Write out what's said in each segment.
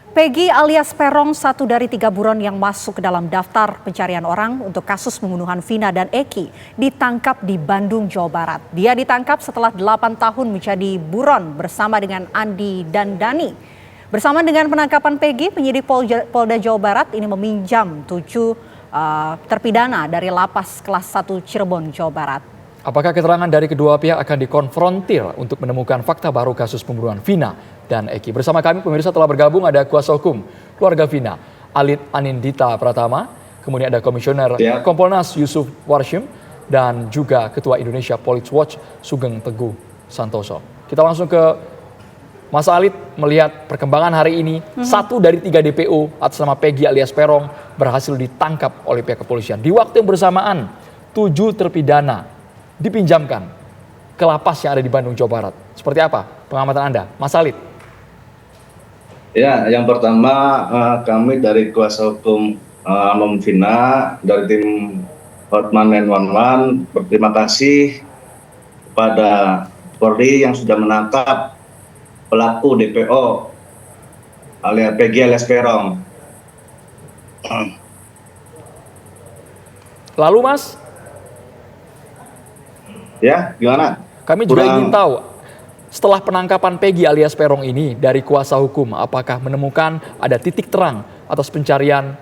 Peggy alias Peron, satu dari 3 buron yang masuk ke dalam daftar pencarian orang untuk kasus pembunuhan Vina dan Eki, ditangkap di Bandung, Jawa Barat. Dia ditangkap setelah 8 tahun menjadi buron bersama dengan Andi dan Dani. Bersama dengan penangkapan Peggy, penyidik Polda Jawa Barat ini meminjam 7 terpidana dari lapas kelas 1 Cirebon, Jawa Barat. Apakah keterangan dari kedua pihak akan dikonfrontir untuk menemukan fakta baru kasus pembunuhan Vina dan Eki? Bersama kami pemirsa telah bergabung ada kuasa hukum keluarga Vina, Alit Anindita Pratama, kemudian ada Komisioner Kompolnas Yusuf Warshim, dan juga Ketua Indonesia Police Watch Sugeng Teguh Santoso. Kita langsung ke Mas Alit, melihat perkembangan hari ini, 1 dari 3 DPO atas nama Peggy alias Peron berhasil ditangkap oleh pihak kepolisian. Di waktu yang bersamaan, 7 terpidana dipinjamkan ke lapas yang ada di Bandung, Jawa Barat. Seperti apa pengamatan Anda, Mas Alit? Ya, yang pertama kami dari kuasa hukum almarhum Vina dari tim Hotman 911 berterima kasih kepada Polri yang sudah menangkap pelaku DPO alias Peggy alias Peron. Lalu Mas? Ya, gimana? Kami juga ingin tahu, setelah penangkapan Peggy alias Peron ini dari kuasa hukum, apakah menemukan ada titik terang atas pencarian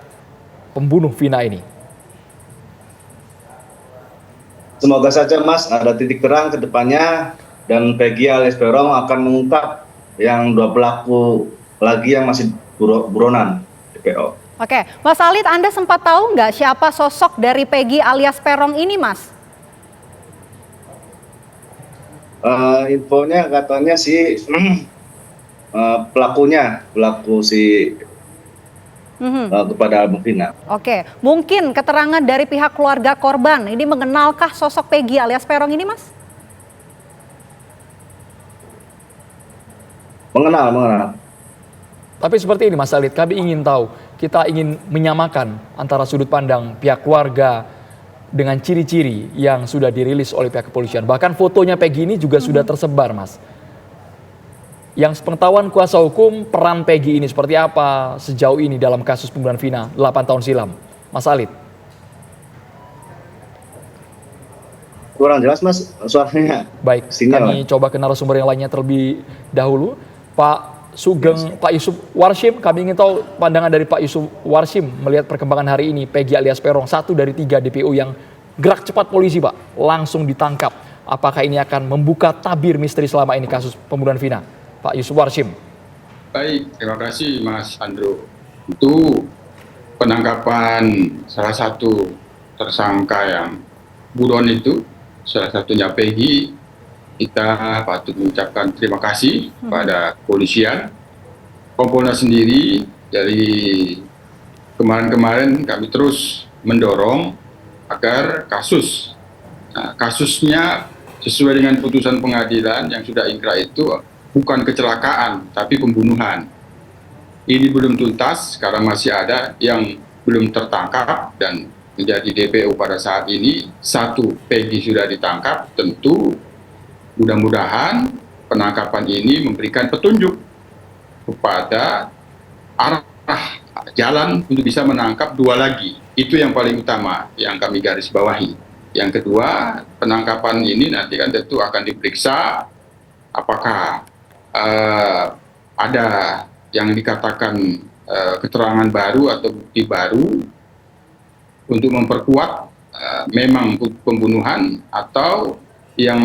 pembunuh Vina ini? Semoga saja Mas ada titik terang ke depannya dan Peggy alias Peron akan mengungkap yang 2 pelaku lagi yang masih buronan DPO. Oke, Mas Alit, Anda sempat tahu nggak siapa sosok dari Peggy alias Peron ini, Mas? Infonya katanya si pelaku kepada almarhum Vina. Oke, mungkin keterangan dari pihak keluarga korban ini mengenalkah sosok Peggy alias Peron ini, Mas? Mengenal. Tapi seperti ini Mas Alit, kami ingin tahu, kita ingin menyamakan antara sudut pandang pihak keluarga dengan ciri-ciri yang sudah dirilis oleh pihak kepolisian. Bahkan fotonya Peggy ini juga sudah tersebar, Mas. Yang pengetahuan kuasa hukum, peran Peggy ini seperti apa sejauh ini dalam kasus pembunuhan Vina 8 tahun silam, Mas Alit? Kurang jelas Mas suaranya. Baik, kami coba ke narasumber yang lainnya terlebih dahulu. Pak Yusuf Warshim, kami ingin tahu pandangan dari Pak Yusuf Warshim melihat perkembangan hari ini Peggy alias Peron, 1 dari 3 DPO yang gerak cepat polisi Pak, langsung ditangkap. Apakah ini akan membuka tabir misteri selama ini kasus pembunuhan Vina? Pak Yusuf Warshim. Baik, terima kasih Mas Andro. Itu penangkapan salah satu tersangka yang buron itu, salah satunya Peggy. Kita patut mengucapkan terima kasih pada kepolisian. Kompolnas sendiri dari kemarin kami terus mendorong agar kasusnya sesuai dengan putusan pengadilan yang sudah ingkrah itu bukan kecelakaan tapi pembunuhan. Ini belum tuntas karena masih ada yang belum tertangkap dan menjadi DPO pada saat ini. 1 Peggy sudah ditangkap, tentu mudah-mudahan penangkapan ini memberikan petunjuk kepada arah jalan untuk bisa menangkap 2 lagi. Itu yang paling utama yang kami garis bawahi. Yang kedua, penangkapan ini nanti kan tentu akan diperiksa apakah ada yang dikatakan keterangan baru atau bukti baru untuk memperkuat memang pembunuhan atau yang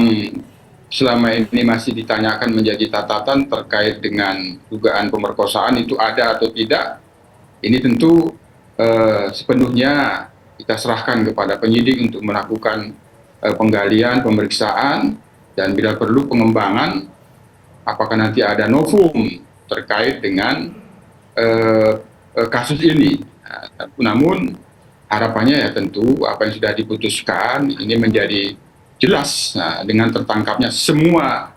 selama ini masih ditanyakan menjadi catatan terkait dengan dugaan pemerkosaan itu ada atau tidak. Ini tentu sepenuhnya kita serahkan kepada penyidik untuk melakukan penggalian, pemeriksaan, dan bila perlu pengembangan apakah nanti ada novum terkait dengan kasus ini. Namun harapannya ya tentu apa yang sudah diputuskan ini menjadi jelas dengan tertangkapnya semua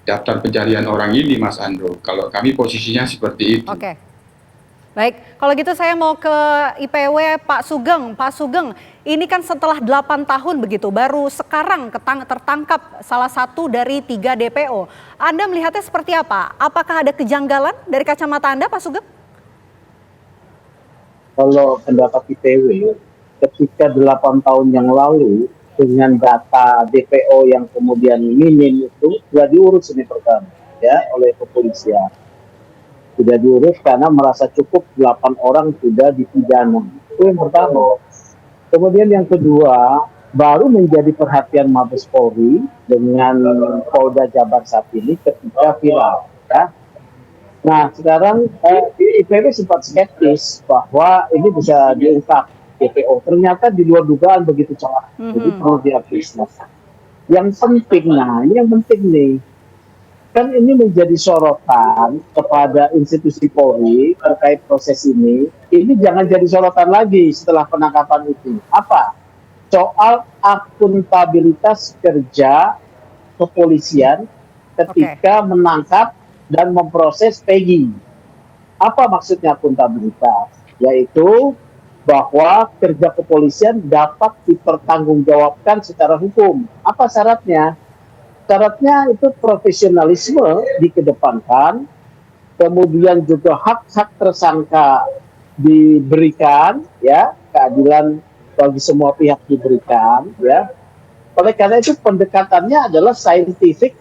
daftar pencarian orang ini, Mas Andro. Kalau kami posisinya seperti itu. Oke. Baik, kalau gitu saya mau ke IPW Pak Sugeng. Pak Sugeng, ini kan setelah 8 tahun begitu, baru sekarang tertangkap salah satu dari 3 DPO. Anda melihatnya seperti apa? Apakah ada kejanggalan dari kacamata Anda, Pak Sugeng? kalau pendapat IPW, ketika 8 tahun yang lalu dengan data DPO yang kemudian minim itu sudah diurus ini pertama ya oleh kepolisian. Sudah diurus karena merasa cukup 8 orang sudah dipidana. Itu yang pertama. Kemudian yang kedua, baru menjadi perhatian Mabes Polri dengan Polda Jabar saat ini ketika viral. Ya. Nah, sekarang IPW sempat skeptis bahwa ini bisa diungkap DPO. Ternyata di luar dugaan begitu cepat. Jadi perlu diapresiasi. Yang penting, nah ini yang penting nih, kan ini menjadi sorotan kepada institusi Polri terkait proses ini. Ini jangan jadi sorotan lagi setelah penangkapan itu. Apa? Soal akuntabilitas kerja kepolisian ketika menangkap dan memproses Peggy. Apa maksudnya akuntabilitas? Yaitu bahwa kerja kepolisian dapat dipertanggungjawabkan secara hukum. Apa syaratnya? Syaratnya itu profesionalisme dikedepankan, kemudian juga hak-hak tersangka diberikan, ya, keadilan bagi semua pihak diberikan, ya. Oleh karena itu pendekatannya adalah scientific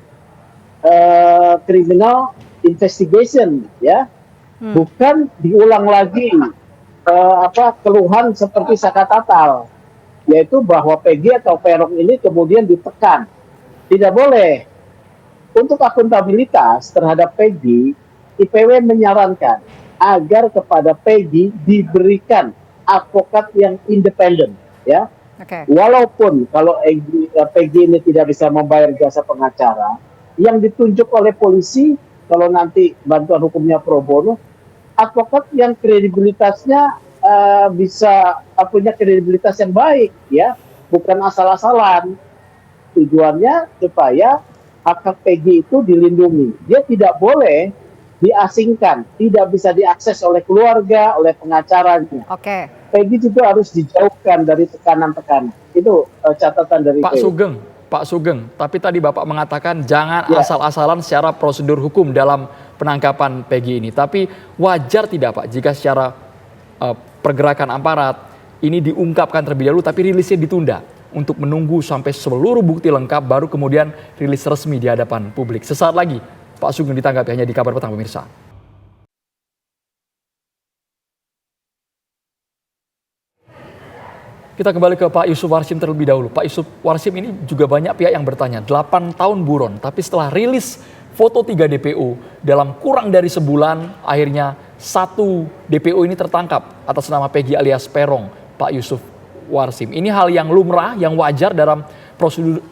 criminal investigation, ya, bukan diulang lagi keluhan seperti Saka Tatal, yaitu bahwa Peggy atau Peron ini kemudian ditekan. Tidak boleh. Untuk akuntabilitas terhadap Peggy, IPW menyarankan agar kepada Peggy diberikan advokat yang independen, ya. Walaupun kalau Peggy ini tidak bisa membayar jasa pengacara, yang ditunjuk oleh polisi kalau nanti bantuan hukumnya pro bono, advokat yang kredibilitasnya bisa punya kredibilitas yang baik, ya, bukan asal-asalan. Tujuannya supaya hak-hak Peggy itu dilindungi. Dia tidak boleh diasingkan, tidak bisa diakses oleh keluarga, oleh pengacaranya. Peggy juga harus dijauhkan dari tekanan-tekanan. Itu catatan dari Pak Sugeng, tapi tadi Bapak mengatakan jangan asal-asalan secara prosedur hukum dalam penangkapan Peggy ini. Tapi wajar tidak Pak jika secara pergerakan aparat ini diungkapkan terlebih dahulu tapi rilisnya ditunda untuk menunggu sampai seluruh bukti lengkap baru kemudian rilis resmi di hadapan publik. Sesaat lagi Pak Sugeng ditanggapi hanya di Kabar Petang pemirsa. Kita kembali ke Pak Yusuf Warsim terlebih dahulu. Pak Yusuf Warsim ini juga banyak pihak yang bertanya, 8 tahun buron, tapi setelah rilis foto 3 DPO dalam kurang dari sebulan, akhirnya 1 DPO ini tertangkap atas nama Peggy alias Peron, Pak Yusuf Warsim. Ini hal yang lumrah, yang wajar dalam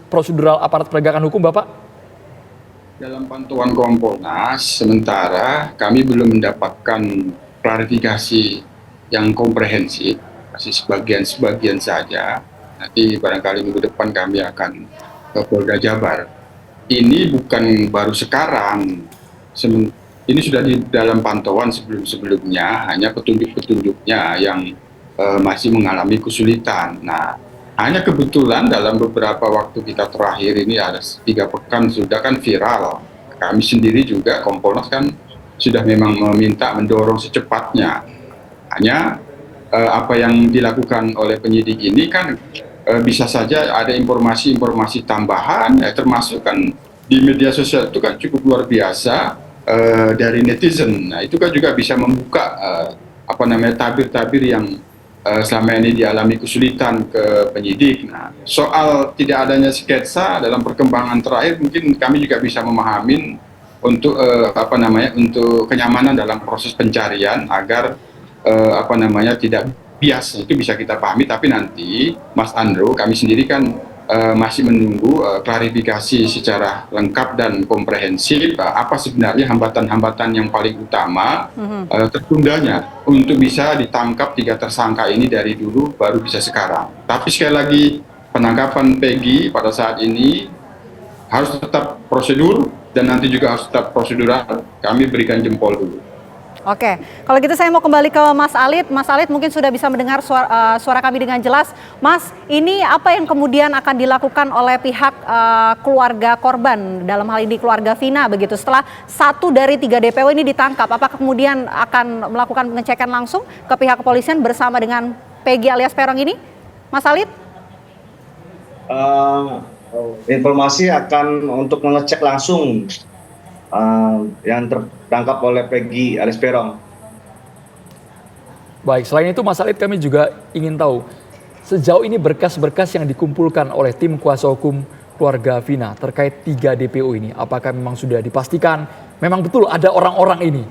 prosedural aparat penegakan hukum, Bapak? Dalam pantauan Kompolnas, sementara kami belum mendapatkan klarifikasi yang komprehensif, masih sebagian saja. Nanti barangkali minggu depan kami akan ke Polda Jabar. Ini bukan baru sekarang, ini sudah di dalam pantauan sebelum-sebelumnya, hanya petunjuk-petunjuknya yang masih mengalami kesulitan. Nah, hanya kebetulan dalam beberapa waktu kita terakhir ini ada 3 pekan sudah kan viral. Kami sendiri juga Kompolnas kan sudah memang meminta mendorong secepatnya. Hanya apa yang dilakukan oleh penyidik ini kan bisa saja ada informasi-informasi tambahan, termasuk kan di media sosial itu kan cukup luar biasa dari netizen. Nah, itu kan juga bisa membuka tabir-tabir yang selama ini dialami kesulitan ke penyidik. Nah, soal tidak adanya sketsa dalam perkembangan terakhir mungkin kami juga bisa memahami untuk untuk kenyamanan dalam proses pencarian agar tidak bias, itu bisa kita pahami. Tapi nanti Mas Andro, kami sendiri kan masih menunggu klarifikasi secara lengkap dan komprehensif apa sebenarnya hambatan-hambatan yang paling utama tertundanya untuk bisa ditangkap 3 tersangka ini dari dulu baru bisa sekarang. Tapi sekali lagi penangkapan Peggy pada saat ini harus tetap prosedur dan nanti juga harus tetap prosedural. Kami berikan jempol dulu. Oke, kalau gitu saya mau kembali ke Mas Alit. Mas Alit mungkin sudah bisa mendengar suara kami dengan jelas. Mas, ini apa yang kemudian akan dilakukan oleh pihak keluarga korban, dalam hal ini keluarga Vina begitu, setelah 1 dari 3 DPO ini ditangkap? Apakah kemudian akan melakukan pengecekan langsung ke pihak kepolisian bersama dengan Peggy alias Peron ini? Mas Alit? Informasi akan untuk mengecek langsung yang tertangkap oleh Peggy alias Peron. Baik, selain itu Mas Alit, kami juga ingin tahu sejauh ini berkas-berkas yang dikumpulkan oleh tim kuasa hukum keluarga Vina terkait 3 DPO ini, apakah memang sudah dipastikan memang betul ada orang-orang ini?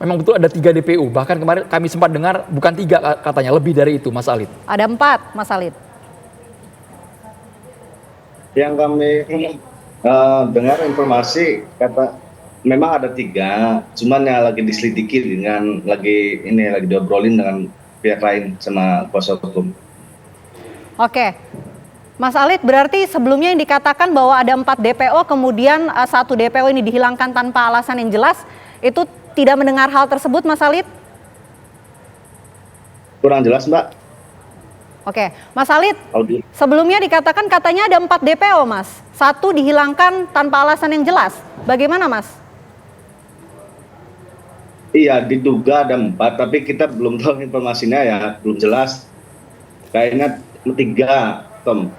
Memang betul ada 3 DPO, bahkan kemarin kami sempat dengar bukan 3 katanya, lebih dari itu Mas Alit. Ada 4, Mas Alit. Yang kami dengar informasi kata memang ada 3, cuman yang lagi diselidiki dengan lagi diobrolin dengan pihak lain sama kuasa hukum. Oke, Mas Alit, berarti sebelumnya yang dikatakan bahwa ada 4 DPO, kemudian 1 DPO ini dihilangkan tanpa alasan yang jelas, itu tidak mendengar hal tersebut, Mas Alit? Kurang jelas, Mbak. Oke, Mas Alit, sebelumnya dikatakan katanya ada 4 DPO, Mas. 1 dihilangkan tanpa alasan yang jelas. Bagaimana, Mas? Iya, diduga ada 4, tapi kita belum tahu informasinya ya, belum jelas. Kayaknya 3, Tom.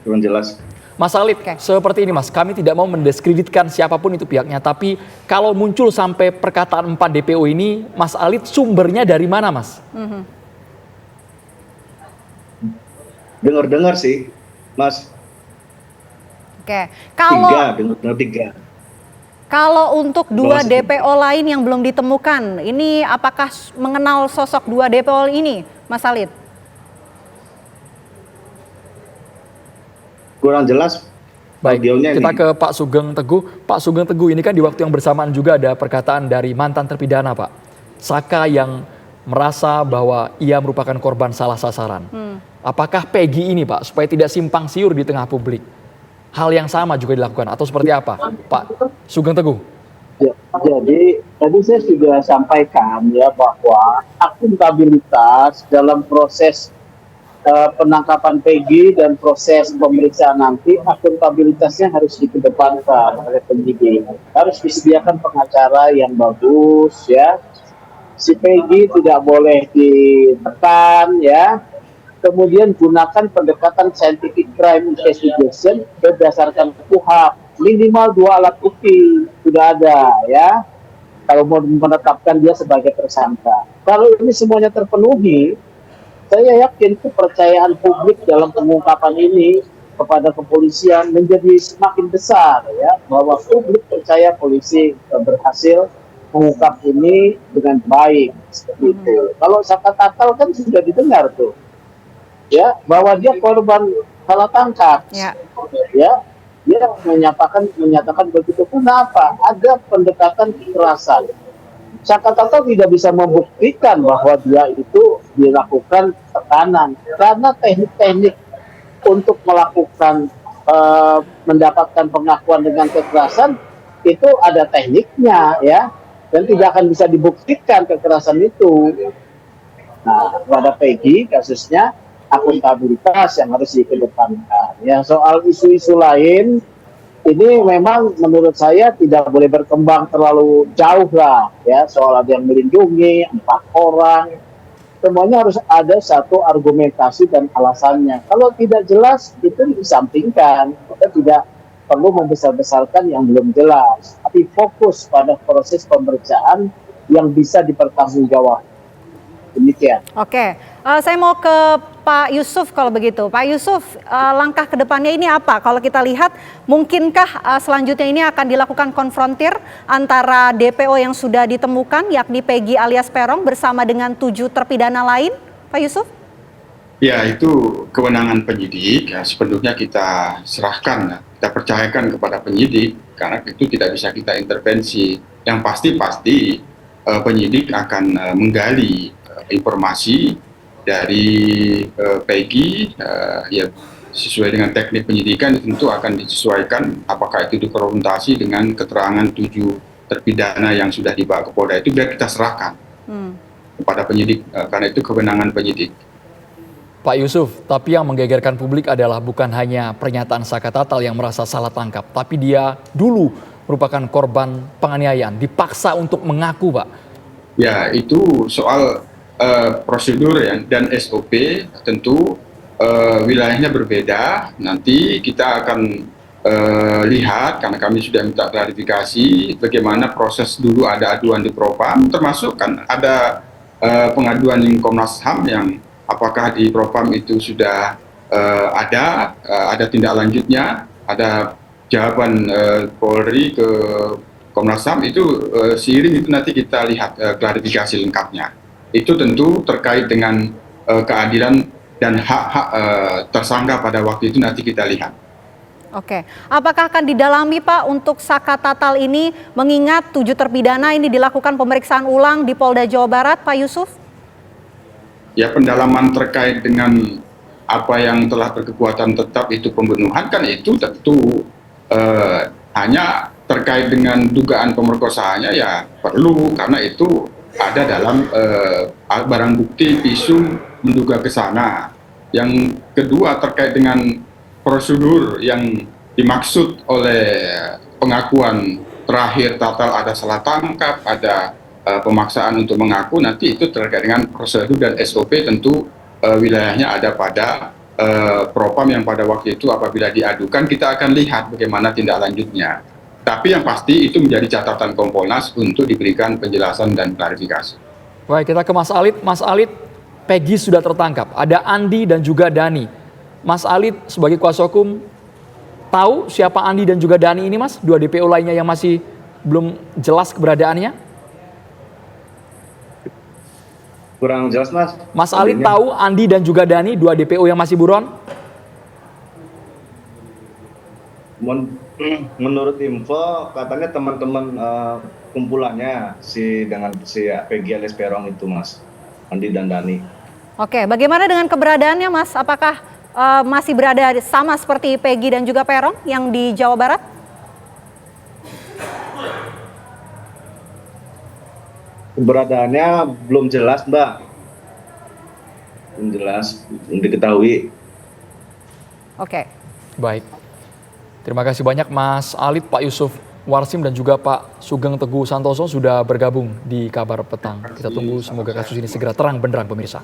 Belum jelas. Mas Alit, seperti ini Mas, kami tidak mau mendiskreditkan siapapun itu pihaknya, tapi kalau muncul sampai perkataan 4 DPO ini, Mas Alit sumbernya dari mana, Mas? Dengar-dengar sih, Mas. Oke, kalau 3. Kalau untuk 2 DPO lain yang belum ditemukan, ini apakah mengenal sosok 2 DPO ini, Mas Alit? Kurang jelas. Baik, kita ini ke Pak Sugeng Teguh. Pak Sugeng Teguh, ini kan di waktu yang bersamaan juga ada perkataan dari mantan terpidana, Pak Saka, yang merasa bahwa ia merupakan korban salah sasaran. Apakah Peggy ini, Pak, supaya tidak simpang siur di tengah publik, hal yang sama juga dilakukan atau seperti apa, Pak Sugeng Teguh? Ya, jadi tadi saya sudah sampaikan ya bahwa akuntabilitas dalam proses penangkapan Peggy dan proses pemeriksaan nanti, akuntabilitasnya harus dikedepankan oleh penyidik. Harus disediakan pengacara yang bagus ya. Si Peggy tidak boleh ditekan ya. Kemudian gunakan pendekatan scientific crime investigation berdasarkan KUHP. Minimal 2 alat bukti sudah ada ya. Kalau mau menetapkan dia sebagai tersangka. Kalau ini semuanya terpenuhi, saya yakin kepercayaan publik dalam pengungkapan ini kepada kepolisian menjadi semakin besar ya, bahwa publik percaya polisi berhasil mengungkap ini dengan baik seperti itu. Kalau Saka Tatal kan sudah didengar tuh, ya, bahwa dia korban salah tangkap, ya, dia menyatakan begitu. Kenapa? Ada pendekatan kekerasan. Saka Tatal tidak bisa membuktikan bahwa dia itu dilakukan tekanan karena teknik-teknik untuk melakukan mendapatkan pengakuan dengan kekerasan itu ada tekniknya ya, dan tidak akan bisa dibuktikan kekerasan itu. Nah, pada Peggy kasusnya akuntabilitas yang harus dikedepankan. Ya, soal isu-isu lain ini memang menurut saya tidak boleh berkembang terlalu jauh lah ya, soal ada yang melindungi 4 orang. Semuanya harus ada satu argumentasi dan alasannya. Kalau tidak jelas itu disampingkan. Kita tidak perlu membesar-besarkan yang belum jelas, tapi fokus pada proses pemeriksaan yang bisa dipertanggungjawabkan. Demikian. Oke, saya mau ke Pak Yusuf kalau begitu. Pak Yusuf, langkah ke depannya ini apa? Kalau kita lihat, mungkinkah selanjutnya ini akan dilakukan konfrontir antara DPO yang sudah ditemukan, yakni Peggy alias Peron bersama dengan 7 terpidana lain, Pak Yusuf? Ya, itu kewenangan penyidik, ya, sepenuhnya kita serahkan, kita percayakan kepada penyidik, karena itu tidak bisa kita intervensi. Yang pasti penyidik akan menggali informasi dari Peggy, ya sesuai dengan teknik penyidikan tentu akan disesuaikan apakah itu dikonfrontasi dengan keterangan 7 terpidana yang sudah dibawa ke Polda itu biar kita serahkan kepada penyidik, karena itu kewenangan penyidik. Pak Yusuf, tapi yang menggegerkan publik adalah bukan hanya pernyataan Saka Tatal yang merasa salah tangkap, tapi dia dulu merupakan korban penganiayaan, dipaksa untuk mengaku, Pak. Ya, itu soal prosedur ya, dan SOP tentu wilayahnya berbeda. Nanti kita akan lihat, karena kami sudah minta klarifikasi bagaimana proses dulu ada aduan di Propam, termasuk kan ada pengaduan di Komnas HAM yang apakah di Propam itu sudah ada tindak lanjutnya, ada jawaban Polri ke Komnas HAM itu seiring itu nanti kita lihat klarifikasi lengkapnya. Itu tentu terkait dengan keadilan dan hak-hak tersangka pada waktu itu nanti kita lihat. Oke, apakah akan didalami Pak untuk Saka Tatal ini mengingat 7 terpidana ini dilakukan pemeriksaan ulang di Polda Jawa Barat, Pak Yusuf? Ya, pendalaman terkait dengan apa yang telah berkekuatan tetap itu pembunuhan kan itu tentu hanya terkait dengan dugaan pemerkosaannya ya perlu, karena itu ada dalam barang bukti visum menduga ke sana. Yang kedua terkait dengan prosedur yang dimaksud oleh pengakuan terakhir Tatal, ada salah tangkap, ada pemaksaan untuk mengaku, nanti itu terkait dengan prosedur dan SOP tentu wilayahnya ada pada Propam yang pada waktu itu apabila diadukan kita akan lihat bagaimana tindak lanjutnya. Tapi yang pasti itu menjadi catatan Kompolnas untuk diberikan penjelasan dan klarifikasi. Baik, kita ke Mas Alit. Mas Alit, Peggy sudah tertangkap. Ada Andi dan juga Dani. Mas Alit sebagai kuasa hukum tahu siapa Andi dan juga Dani ini, Mas? 2 DPO lainnya yang masih belum jelas keberadaannya? Kurang jelas, Mas. Mas Alit tahu Andi dan juga Dani, 2 DPO yang masih buron? Menurut info katanya teman-teman kumpulannya dengan si Peggy alias Peron itu, Mas, Andi dan Dani. Oke, bagaimana dengan keberadaannya Mas? Apakah masih berada sama seperti Peggy dan juga Peron yang di Jawa Barat? Keberadaannya belum jelas, Mbak. Belum jelas, belum diketahui. Oke. Baik. Terima kasih banyak Mas Alit, Pak Yusuf Warsim dan juga Pak Sugeng Teguh Santoso sudah bergabung di Kabar Petang. Kita tunggu semoga kasus ini segera terang benderang pemirsa.